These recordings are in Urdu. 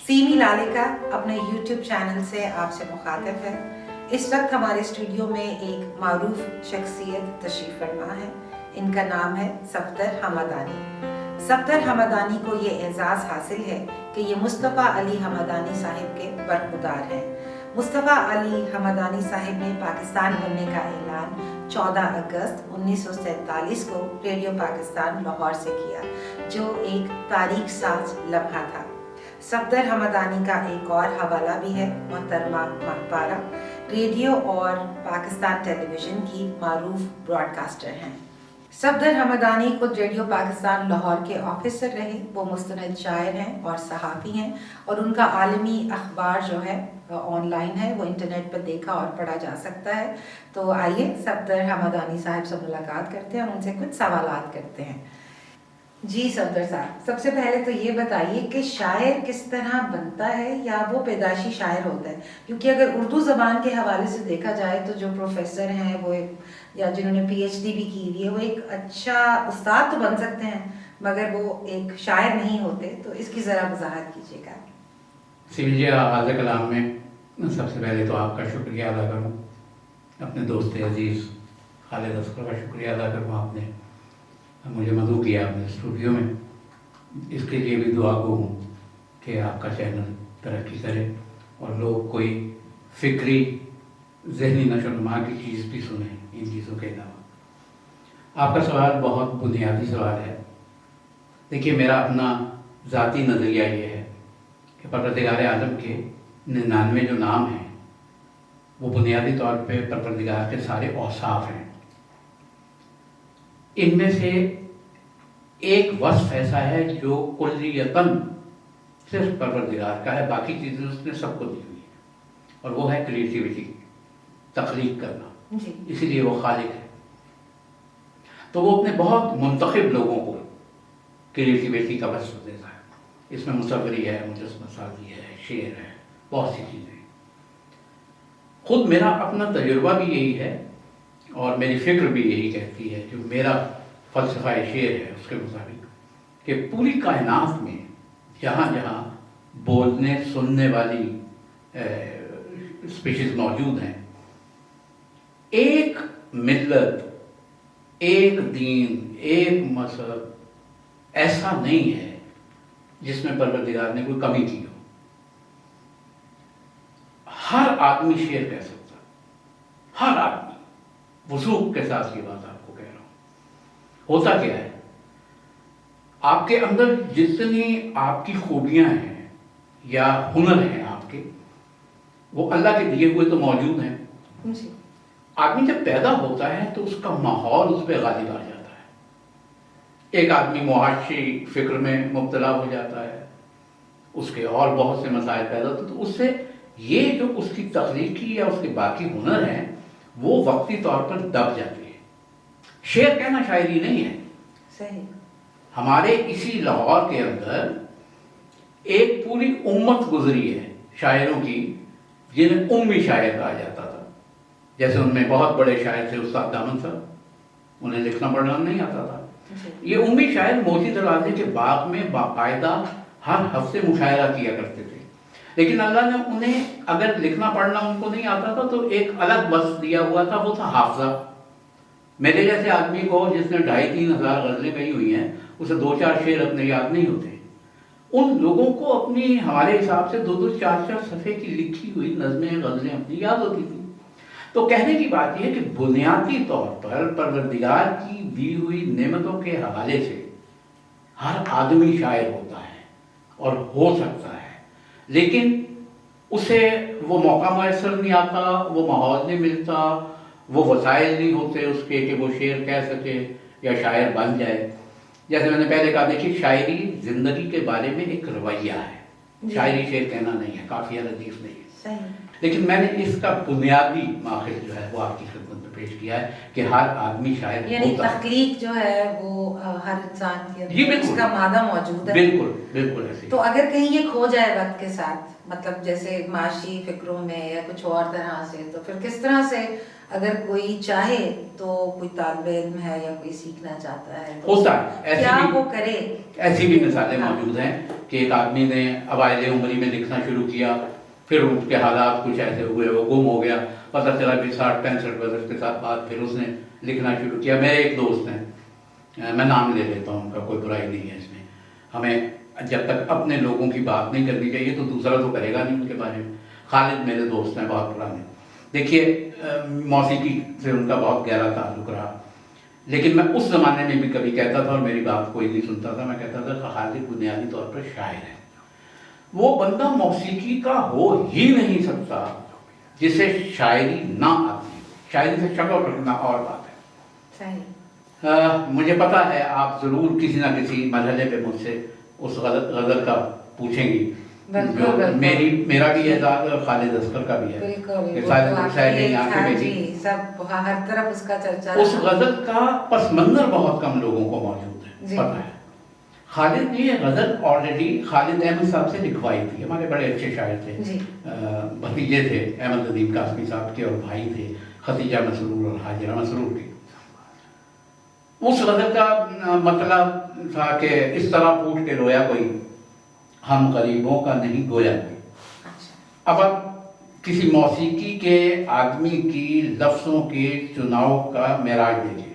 سیمی لالکا اپنے یوٹیوب چینل سے آپ سے مخاطب ہے۔ اس وقت ہمارے اسٹوڈیو میں ایک معروف شخصیت تشریف فرما ہے۔ ان کا نام ہے صفدر حمدانی۔ صفدر حمدانی کو یہ اعزاز حاصل ہے کہ یہ مصطفیٰ علی حمدانی صاحب کے برخودار ہیں۔ مصطفیٰ علی حمدانی صاحب نے پاکستان بننے کا اعلان 14 اگست 1947 کو ریڈیو پاکستان لاہور سے کیا، جو ایک تاریخ ساز لمحہ تھا۔ صفدر حمدانی کا ایک اور حوالہ بھی ہے۔ محترمہ مہپارہ ریڈیو اور پاکستان ٹیلی ویژن کی معروف براڈ کاسٹر ہیں۔ صفدر حمدانی خود ریڈیو پاکستان لاہور کے آفیسر رہے۔ وہ مستند شاعر ہیں اور صحافی ہیں، اور ان کا عالمی اخبار جو ہے آن لائن ہے، وہ انٹرنیٹ پر دیکھا اور پڑھا جا سکتا ہے۔ تو آئیے صفدر حمدانی صاحب سے ملاقات کرتے ہیں اور ان سے کچھ سوالات کرتے ہیں۔ جی صفدر صاحب، سب سے پہلے تو یہ بتائیے کہ شاعر کس طرح بنتا ہے، یا وہ پیدائشی شاعر ہوتا ہے؟ کیونکہ اگر اردو زبان کے حوالے سے دیکھا جائے تو جو پروفیسر ہیں وہ یا جنہوں نے پی ایچ ڈی بھی کی ہوئی ہے، وہ ایک اچھا استاد تو بن سکتے ہیں مگر وہ ایک شاعر نہیں ہوتے، تو اس کی ذرا وضاحت کیجیے گا۔ سیوی آغاز کلام میں سب سے پہلے تو آپ کا شکریہ ادا کروں، اپنے دوست عزیز خالد اصغر کا شکریہ ادا کروں۔ آپ نے مجھے مدعو کیا اپنے اسٹوڈیو میں، اس کے لیے بھی دعا گو ہوں کہ آپ کا چینل ترقی کرے اور لوگ کوئی فکری ذہنی نشو و نما کی چیز بھی سنیں ان چیزوں کے علاوہ۔ آپ کا سوال بہت بنیادی سوال ہے۔ دیکھیے، میرا اپنا ذاتی نظریہ یہ ہے کہ پروردگار عالم کے 99 جو نام ہیں وہ بنیادی طور پہ پروردگار کے سارے اوصاف ہیں۔ ان میں سے ایک وصف ایسا ہے جو کلیتاً صرف پروردگار کا ہے، باقی چیزیں اس نے سب کو دی ہوئی ہیں، اور وہ ہے کریٹیوٹی، تخلیق کرنا۔ اسی لیے وہ خالق ہے۔ تو وہ اپنے بہت منتخب لوگوں کو کریٹیوٹی کا وصف دیتا ہے۔ اس میں مصوری ہے، مجسمہ سازی ہے، شعر ہے، بہت سی چیزیں۔ خود میرا اپنا تجربہ بھی یہی ہے اور میری فکر بھی یہی کہتی ہے، جو میرا فلسفہ شعر ہے اس کے مطابق، کہ پوری کائنات میں جہاں جہاں بولنے سننے والی اسپیشیز موجود ہیں، ایک ملت، ایک دین، ایک مذہب ایسا نہیں ہے جس میں پروردگار نے کوئی کمی کی ہو۔ ہر آدمی شعر کہہ سکتا، ہر آدمی۔ وضوح کے ساتھ یہ بات آپ کو کہہ رہا ہوں۔ ہوتا کیا ہے، آپ کے اندر جتنی آپ کی خوبیاں ہیں یا ہنر ہیں آپ کے، وہ اللہ کے دیے ہوئے تو موجود ہیں۔ آدمی جب پیدا ہوتا ہے تو اس کا ماحول اس پہ غالب آ جاتا ہے۔ ایک آدمی معاشی فکر میں مبتلا ہو جاتا ہے، اس کے اور بہت سے مسائل پیدا ہوتے ہیں، تو اس سے یہ جو اس کی تخلیقی یا اس کے باقی ہنر ہیں وہ وقتی طور پر دب جاتے ہیں۔ شعر کہنا شاعری نہیں ہے۔ صحیح۔ ہمارے اسی لاہور کے اندر ایک پوری امت گزری ہے شاعروں کی، جنہیں امی شاعر کہا جاتا تھا۔ جیسے ان میں بہت بڑے شاعر تھے استاد دامن صاحب، انہیں لکھنا پڑھنا نہیں آتا تھا۔ یہ امی شاعر موتی دروازے کے باغ میں باقاعدہ ہر ہفتے مشاعرہ کیا کرتے تھے، لیکن اللہ نے انہیں اگر لکھنا پڑھنا ان کو نہیں آتا تھا تو ایک الگ وصف دیا ہوا تھا، وہ تھا حافظہ۔ میرے جیسے آدمی کو جس نے 2500 ہزار غزلیں کہی ہوئی ہیں، اسے 2-4 شعر اپنے یاد نہیں ہوتے۔ ان لوگوں کو اپنی ہمارے حساب سے 2-2 4-4 صفحے کی لکھی ہوئی نظمیں غزلیں اپنی یاد ہوتی تھیں۔ تو کہنے کی بات یہ ہے کہ بنیادی طور پر پروردگار کی دی ہوئی نعمتوں کے حوالے سے ہر آدمی شاعر ہوتا ہے اور ہو سکتا ہے، لیکن اسے وہ موقع میسر نہیں آتا، وہ ماحول نہیں ملتا، وہ وسائل نہیں ہوتے اس کے کہ وہ شعر کہہ سکے یا شاعر بن جائے۔ جیسے میں نے پہلے کہا، دیکھیے شاعری زندگی کے بارے میں ایک رویہ ہے، شاعری شعر کہنا نہیں ہے، قافیہ ردیف نہیں ہے۔ صحیح. لیکن میں نے اس کا بنیادی ماخذ جو ہے وہ آپ کی خدمت میں پیش کیا ہے کہ ہر آدمی شاعر یعنی ہوتا ہے. تخلیق جو ہے وہ ہر انسان کے جی اندر بالکل اس کا مادہ موجود ہے. بالکل بالکل ایسے. تو اگر کہیں یہ کھو جائے وقت کے ساتھ، مطلب جیسے معاشی فکروں میں یا کچھ اور طرح سے، تو پھر کس طرح سے اگر کوئی چاہے تو کوئی طالب علم ہے یا کوئی سیکھنا چاہتا ہے ہوتا ہے کیا وہ کرے؟ ایسی بھی مثالیں موجود ہیں کہ ایک آدمی نے اوائل عمری میں لکھنا شروع کیا، پھر اس کے حالات کچھ ایسے ہوئے وہ گم ہو گیا، پتہ چلا کہ 60-65 برس کے ساتھ بعد پھر اس نے لکھنا شروع کیا. میرے ایک دوست ہیں، میں نام لے لیتا ہوں، ان کا کوئی برائی نہیں ہے اس میں. ہمیں جب تک اپنے لوگوں کی بات نہیں کرنی چاہیے تو دوسرا تو کرے گا نہیں ان کے بارے میں. خالد میرے دوست ہیں بہت پرانے. دیکھیے موسیقی سے ان کا بہت گہرا تعلق رہا، لیکن میں اس زمانے میں بھی کبھی کہتا تھا اور میری بات کوئی نہیں سنتا تھا، میں کہتا تھا کہ خالد بنیادی طور پر شاعر ہے. وہ بندہ موسیقی کا ہو ہی نہیں سکتا جسے شاعری نہ آتی. شاعری سے شکل رکھنا اور بات ہے. صحیح. مجھے پتا ہے آپ ضرور کسی نہ کسی مرحلے پہ مجھ سے اس غزل کا پوچھیں گی. میرا بھی اعزاز اور خالد اصغر کا بھی ہے. ہر طرف اس کا چرچا. اس غزل کا پس منظر بہت کم لوگوں کو موجود ہے، پتہ ہے. خالد نے یہ غزل آلریڈی خالد احمد صاحب سے لکھوائی تھی. ہمارے بڑے اچھے شاعر تھے، بھتیجے تھے احمد ندیم قاسمی صاحب کے، اور بھائی تھے ختیجہ مسرور اور حاجرہ مسرور کے. اس غزل کا مطلب تھا کہ اس طرح پھوٹ کے رویا کوئی، ہم غریبوں کا نہیں گویا کوئی. اب کسی موسیقی کے آدمی کی لفظوں کے چناؤ کا معراج دیکھیں.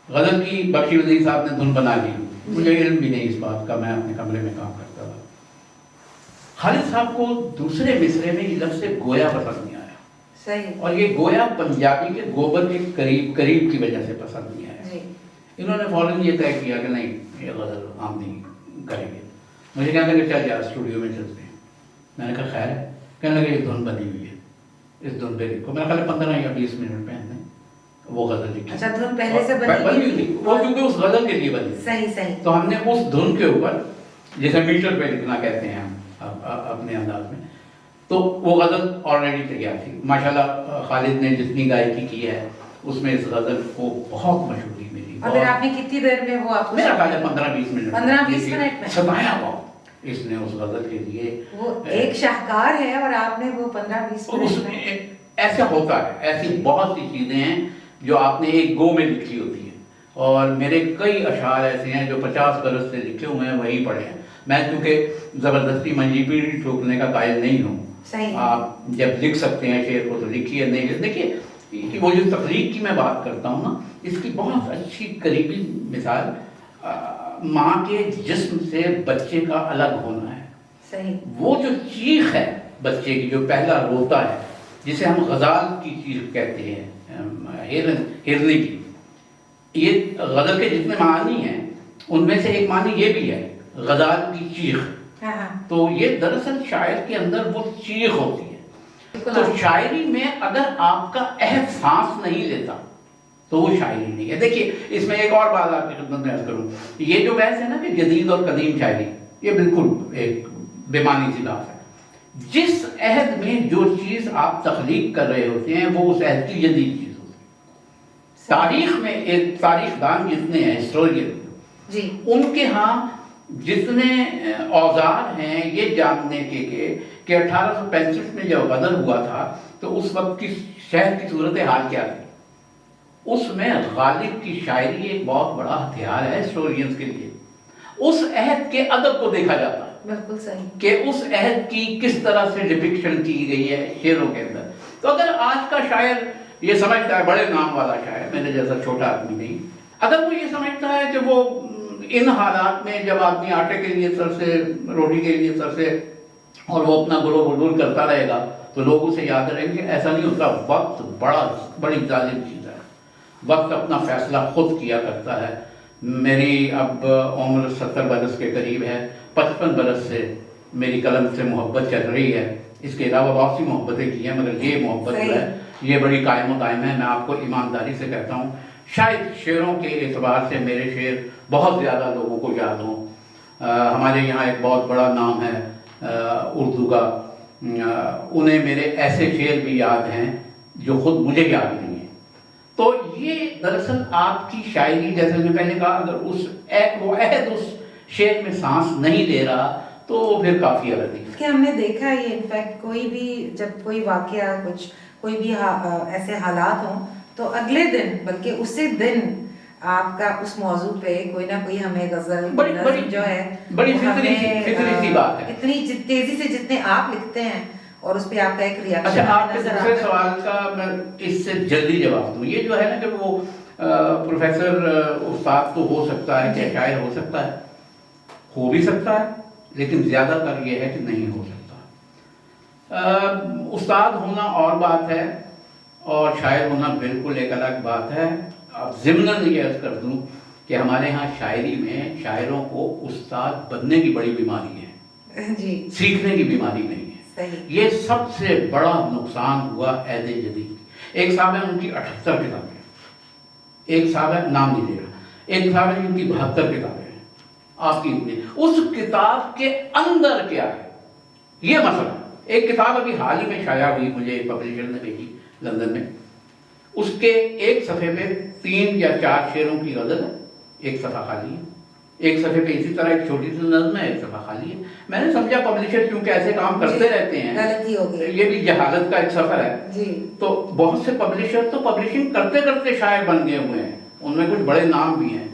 غزل کی بخشی وزیر صاحب نے دھن بنا لی، مجھے علم بھی نہیں اس بات کا، میں اپنے کمرے میں کام کرتا تھا. خالد صاحب کو دوسرے مصرے میں یہ لفظ گویا پسند نہیں آیا. صحیح. اور یہ گویا پنجابی کے گوبر کے قریب قریب کی وجہ سے پسند نہیں آیا. انہوں نے فوراً یہ طے کیا کہ نہیں یہ غزل ہم نہیں کریں گے. مجھے کہنے لگے چل جا اسٹوڈیو میں چلتے ہیں. میں نے کہا خیر ہے. کہنے لگے یہ دھن بنی ہوئی ہے، اس دھن پہ لکھو. میں نے کہا 15 یا 20 منٹ میں ہم نے وہ غزل لکھی. اچھا دھن پہلے سے بنی ہوئی تھی وہ، کیونکہ اس غزل کے لیے بنی. صحیح صحیح. تو ہم نے اس دھن کے اوپر جیسے میٹر پہ لکھنا کہتے ہیں ہم اپنے انداز میں، تو وہ غزل آلریڈی تیار تھی. ماشاءاللہ خالد نے جتنی گائیکی کی ہے اس میں اس غزل کو بہت مشہوری ملی. اور پھر آپ نے کتنی دیر میں وہ آپ میرا خیال ہے 15-20 منٹ 15-20 منٹ میں ستایا بہت اس نے اس غزل کے لیے. وہ ایک شاہکار ہے اور آپ نے وہ 15-20 منٹ میں. ایسا ہوتا ہے، ایسی بہت سی چیزیں ہیں جو آپ نے ایک گو میں لکھی ہوتی ہیں. اور میرے کئی اشعار ایسے ہیں جو 50 برس سے لکھے ہوئے ہیں، وہی پڑھے ہیں. میں چونکہ زبردستی منجی پیڑھی ٹھوکنے کا قائل نہیں ہوں. آپ جب لکھ سکتے ہیں شعر کو تو لکھیے، نہیں دیکھیے وہ جو تخلیق کی میں بات کرتا ہوں نا، اس کی بہت اچھی قریبی مثال ماں کے جسم سے بچے کا الگ ہونا ہے. صحیح. وہ جو چیخ ہے بچے کی، جو پہلا روتا ہے، جسے ہم غزال کی چیخ کہتے ہیں، ہرنے کی. یہ غزل کے جتنے معنی ہیں ان میں سے ایک معنی یہ بھی ہے غزال کی چیخ. تو یہ دراصل شاعر کے اندر وہ چیخ ہوتی ہے. تو شاعری میں اگر آپ کا عہد سانس نہیں لیتا تو وہ شاعری نہیں ہے. دیکھیے اس میں ایک اور بات آپ کی خدمت میں عرض کروں. یہ جو بحث ہے نا کہ جدید اور قدیم شاعری، یہ بالکل ایک بے معنی سی بات ہے. جس عہد میں جو چیز آپ تخلیق کر رہے ہوتے ہیں وہ اس عہد کی جدید چیز ہوتی ہے. تاریخ میں ایک تاریخ دان جتنے ہیں، ہسٹورین، ان کے ہاں جتنے اوزار ہیں یہ جاننے کے کہ 1865 میں جب غزل ہوا تھا تو اس وقت کی شہر کی صورتحال کیا تھی. اس میں غالب کی شاعری ایک بہت بڑا ہتھیار ہے ہسٹورینز کے لیے. اس عہد کے ادب کو دیکھا جاتا ہے. بالکل صحیح. کہ اس عہد کی کس طرح سے ڈپکشن کی گئی ہے شعروں کے اندر. تو اگر آج کا شاعر یہ سمجھتا ہے، بڑے نام والا شاعر، میرے جیسا چھوٹا آدمی نہیں، اگر وہ یہ سمجھتا ہے کہ وہ ان حالات میں جب آدمی آٹے کے لیے سر سے، روٹی کے لیے سر سے، اور وہ اپنا گلو بلبل کرتا رہے گا تو لوگ اسے یاد رہیں گے، ایسا نہیں ہوتا. وقت بڑی ظالم چیز ہے. وقت اپنا فیصلہ خود کیا کرتا ہے. میری اب عمر 70 برس کے قریب ہے. 55 برس سے میری قلم سے محبت چل رہی ہے. اس کے علاوہ بہت سی محبتیں کی ہیں، مگر یہ محبت جو ہے یہ بڑی قائم و دائم ہے. میں آپ کو ایمانداری سے کہتا ہوں، شاید شعروں کے اعتبار سے میرے شعر بہت زیادہ لوگوں کو یاد ہوں. ہمارے یہاں ایک بہت بڑا نام ہے اردو کا، انہیں میرے ایسے شعر بھی یاد ہیں جو خود مجھے یاد نہیں ہیں. تو یہ دراصل آپ کی شاعری، جیسے میں نے پہلے کہا، اگر وہ عہد اس شعر میں سانس نہیں لے رہا تو پھر کافی غلطی. کہ ہم نے دیکھا ہے یہ انفیکٹ کوئی بھی جب کوئی واقعہ کوئی بھی ایسے حالات ہوں تو اگلے دن بلکہ اسی دن آپ کا اس موضوع پہ کوئی نہ کوئی ہمیں غزل نظم جو ہے بڑی فطری سی بات ہے. اتنی تیزی سے جتنے آپ لکھتے ہیں اور اس پہ آپ کا ایک ریاکشن. اچھا، آپ کے دوسرے سوال کا میں اس سے جلدی جواب دوں. یہ جو ہے نا کہ وہ پروفیسر استاد تو ہو سکتا ہے کہ شاعر ہو سکتا ہے، ہو بھی سکتا ہے، لیکن زیادہ تر یہ ہے کہ نہیں ہو سکتا. استاد ہونا اور بات ہے اور شاعر ہونا بالکل ایک الگ بات ہے. اب ضمناً یہ عرض کر دوں کہ ہمارے ہاں شاعری میں شاعروں کو استاد بننے کی بڑی بیماری ہے جی، سیکھنے کی بیماری نہیں ہے. صحیح. یہ سب سے بڑا نقصان ہوا عہد جدید. ایک صاحب ہے ان کی 78 کتابیں، ایک صاحب ہے نام نہیں لے رہا، ایک صاحب ہے ان کی 72 کتابیں ہیں. آپ کی اتنی اس کتاب کے اندر کیا ہے یہ مسئلہ. ایک کتاب ابھی حال ہی میں شائع ہوئی، مجھے پبلشر نے بھیجی لندن میں. اس کے ایک صفحے پہ 3 یا 4 شعروں کی غزل ہے، ایک صفحہ خالی ہے. ایک صفحے پہ اسی طرح ایک چھوٹی سی نظم ہے، ایک صفحہ خالی ہے. میں نے سمجھا پبلشر کیونکہ ایسے کام کرتے رہتے ہیں، غلطی ہو گئی، یہ بھی جہالت کا ایک سفر ہے. جی. تو بہت سے پبلشر تو پبلشنگ کرتے کرتے شاعر بن گئے ہوئے ہیں، ان میں کچھ بڑے نام بھی ہیں.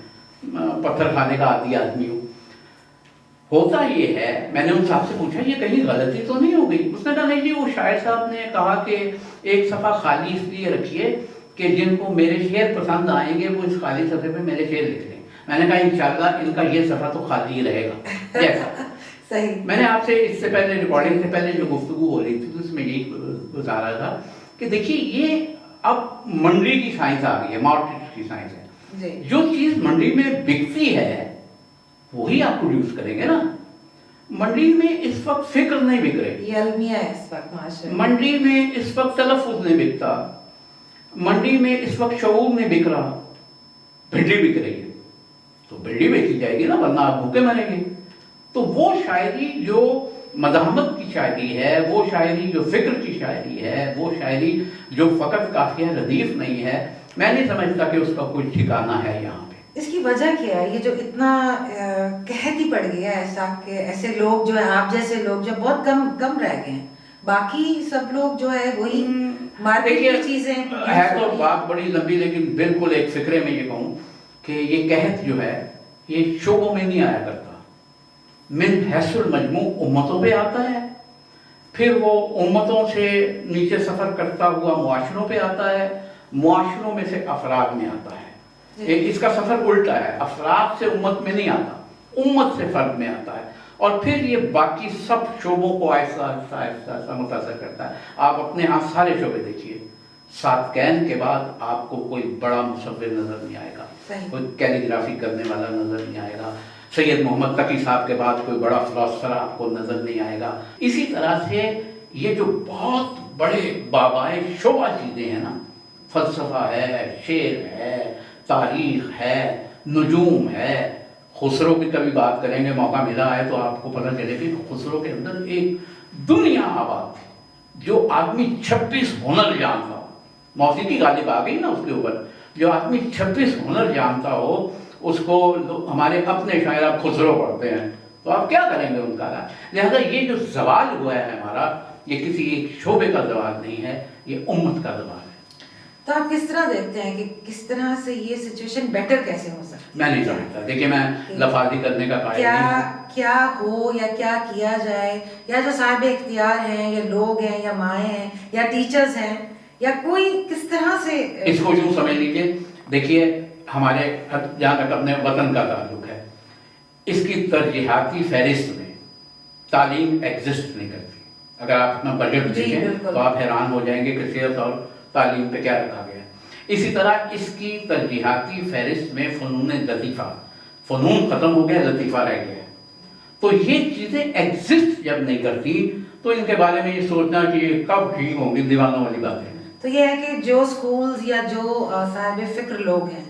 پتھر کھانے کا عادی آدمی ہوں. ہوتا یہ ہے، میں نے ان صاحب سے پوچھا یہ کہیں غلطی تو نہیں ہو گئی؟ اس نے کہا نہیں جی، وہ شاعر صاحب نے کہا کہ ایک صفحہ خالی اس لیے رکھیے کہ جن کو میرے شعر پسند آئیں گے وہ اس خالی صفحے پہ میرے شعر لکھ لیں. میں نے کہا انشاءاللہ ان کا یہ صفحہ تو خالی ہی رہے گا. جیسا صحیح. میں نے آپ سے اس سے پہلے ریکارڈنگ سے پہلے جو گفتگو ہو رہی تھی تو اس میں یہی بتا رہا تھا کہ دیکھیے یہ اب منڈی کی سائنس آ گئی ہے، مارکیٹ کی سائنس ہے. جو چیز منڈی میں بکتی ہے وہی آپ پروڈیوس کریں گے نا. منڈی میں اس وقت فکر نہیں بک رہی، یہ المیہ ہے اس وقت معاشرے. منڈی میں اس وقت تلفظ نہیں بکتا، منڈی میں اس وقت شعور نہیں بک رہا. بھنڈی بک رہی ہے تو بھنڈی بیچی جائے گی نا، ورنہ آپ بھوکے مریں گے. تو وہ شاعری جو مزاحمت کی شاعری ہے، وہ شاعری جو فکر کی شاعری ہے، وہ شاعری جو فقط قافیہ ردیف نہیں ہے، میں نہیں سمجھتا کہ اس کا کوئی ٹھکانہ ہے یہاں پہ. اس کی وجہ کیا ہے؟ یہ جو اتنا قحط ہی پڑ گیا ہے ایسا کہ ایسے لوگ جو ہیں، آپ جیسے لوگ جو بہت کم رہ گئے ہیں، باقی سب لوگ جو ہے وہی مارکیٹ کی چیزیں ہے. تو بات بڑی لمبی، لیکن بالکل ایک فکرے میں یہ کہوں کہ یہ قحط جو ہے یہ شعبوں میں نہیں آیا کرتا، من حیث المجموع امتوں پہ آتا ہے. پھر وہ امتوں سے نیچے سفر کرتا ہوا معاشروں پہ آتا ہے، معاشروں میں سے افراد میں آتا ہے. اس کا سفر الٹا ہے، افراد سے امت میں نہیں آتا، امت سے فرد میں آتا ہے، اور پھر یہ باقی سب شعبوں کو آہستہ آہستہ آہستہ آہستہ متاثر کرتا ہے. آپ اپنے ہاں سارے شعبے دیکھیے، ساتکین کے بعد آپ کو کوئی بڑا مصور نظر نہیں آئے گا، کوئی کیلیگرافی کرنے والا نظر نہیں آئے گا. سید محمد تقی صاحب کے بعد کوئی بڑا فلاسفر آپ کو نظر نہیں آئے گا. اسی طرح سے یہ جو بہت بڑے بابائے شعبہ چیزیں ہیں نا، فلسفہ ہے، شعر ہے، تاریخ ہے، نجوم ہے. خسرو کی کبھی بات کریں گے، موقع ملا ہے تو آپ کو پتہ چلے کہ خسرو کے اندر ایک دنیا آباد تھی. جو آدمی 26 ہنر جانتا ہو، موسیقی غالب آ گئی نا اس کے اوپر، جو آدمی 26 ہنر جانتا ہو اس کو ہمارے اپنے شاعر آپ خسرو پڑھتے ہیں تو آپ کیا کریں گے ان کا علاج. لہذا یہ جو زوال ہوا ہے ہمارا، یہ کسی ایک شعبے کا زوال نہیں ہے، یہ امت کا زوال ہے. تو آپ کس طرح دیکھتے ہیں کہ کس طرح سے یہ سچویشن بیٹر کیسے ہو سکتی ہے؟ میں نہیں سمجھتا. دیکھیے میں لفاظی کرنے کا قائل نہیں. کیا ہو یا کیا کیا جائے، یا جو صاحب اختیار ہیں یا لوگ ہیں یا مائیں ہیں یا ٹیچرز ہیں یا کوئی کس طرح سے اس کو یوں سمجھ لیجیے. دیکھیے ہمارے جہاں تک اپنے وطن کا تعلق ہے، اس کی ترجیحاتی فہرست میں تعلیم ایگزسٹ نہیں کرتی. اگر آپ اپنا بجٹ دیکھیں تو آپ حیران ہو جائیں گے کہ صحت اور تعلیم پہ کیا رکھا گیا. اسی طرح اس کی ترجیحاتی فہرست میں فنون لطیفہ، فنون ختم ہو گیا، لطیفہ رہ گیا. تو یہ چیزیں ایگزسٹ جب نہیں کرتی تو ان کے بارے میں یہ سوچنا کہ یہ کب ٹھیک ہوں گی، دیوانوں والی بات ہے. تو یہ ہے کہ جو سکولز یا جو صاحب فکر لوگ ہیں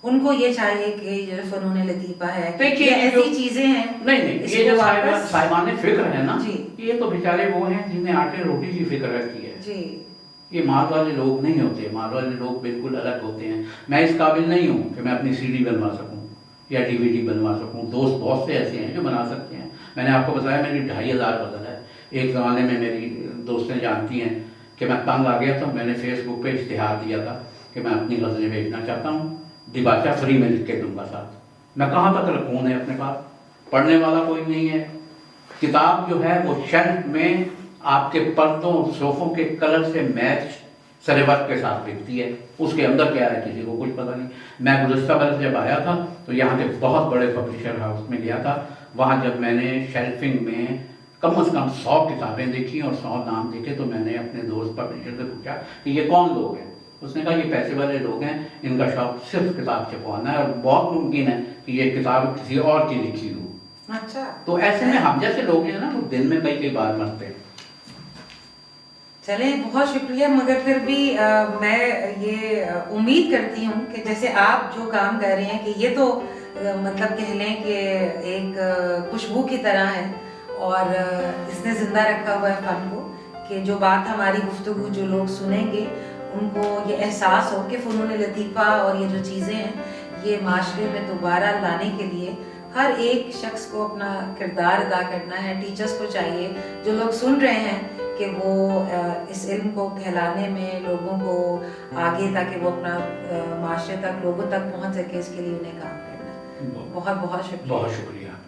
ان کو یہ چاہیے کہ یہ فنون لطیفہ ہے، دیکھیے یہ یہ جو- ایسی چیزیں ہیں نہیں اس یہ جو کو واپس- صاحبان فکر ہے نا، جی یہ تو بیچارے وہ ہیں جنہیں آٹے روٹی کی فکر رکھی ہے. جی یہ مال والے لوگ نہیں ہوتے، مال والے لوگ بالکل الگ ہوتے ہیں. میں اس قابل نہیں ہوں کہ میں اپنی سی ڈی بنوا سکوں یا ڈی وی ڈی بنوا سکوں. دوست بہت سے ایسے ہیں جو بنا سکتے ہیں. میں نے آپ کو بتایا میری 2500 غزل ہے. ایک زمانے میں میری دوستیں جانتی ہیں کہ میں تنگ آ گیا تھا، میں نے فیس بک پہ اشتہار دیا تھا کہ میں اپنی غزلیں بیچنا چاہتا ہوں، دیباچہ فری میں لکھ کے دوں گا ساتھ. میں کہاں تک رکھوں انہیں اپنے پاس؟ پڑھنے والا کوئی نہیں ہے. کتاب جو ہے وہ شیلف میں آپ کے پردوں اور صوفوں کے کلر سے میچ سرے وقت کے ساتھ بکتی ہے. اس کے اندر کیا ہے کسی کو کچھ پتہ نہیں. میں گزشتہ برس جب آیا تھا تو یہاں کے بہت بڑے پبلشر ہاؤس میں گیا تھا. وہاں جب میں نے شیلفنگ میں کم از کم 100 کتابیں دیکھی اور 100 نام دیکھے تو میں نے اپنے دوست پبلشر سے پوچھا کہ یہ کون لوگ ہیں. اس نے کہا یہ پیسے والے لوگ ہیں، ان کا شوق صرف کتاب چھپوانا ہے اور بہت ممکن ہے کہ یہ کتاب کسی اور کی لکھی ہو. اچھا. تو ایسے میں ہم جیسے لوگ ہیں نا وہ دن میں کئی بار مرتے ہیں. چلیں بہت شکریہ، مگر پھر بھی میں یہ امید کرتی ہوں کہ جیسے آپ جو کام کر رہے ہیں کہ یہ تو مطلب کہہ لیں کہ ایک خوشبو کی طرح ہے اور اس نے زندہ رکھا ہوا ہے فن کو، کہ جو بات ہماری گفتگو جو لوگ سنیں گے ان کو یہ احساس ہو کہ فنون لطیفہ اور یہ جو چیزیں ہیں یہ معاشرے میں دوبارہ لانے کے لیے ہر ایک شخص کو اپنا کردار ادا کرنا ہے. ٹیچرز کو چاہیے جو لوگ سن رہے ہیں کہ وہ اس علم کو پھیلانے میں لوگوں کو آگے تاکہ وہ اپنا معاشرے تک لوگوں تک پہنچ سکے، اس کے لیے انہیں کام کرنا ہے. بہت بہت شکریہ. بہت شکریہ.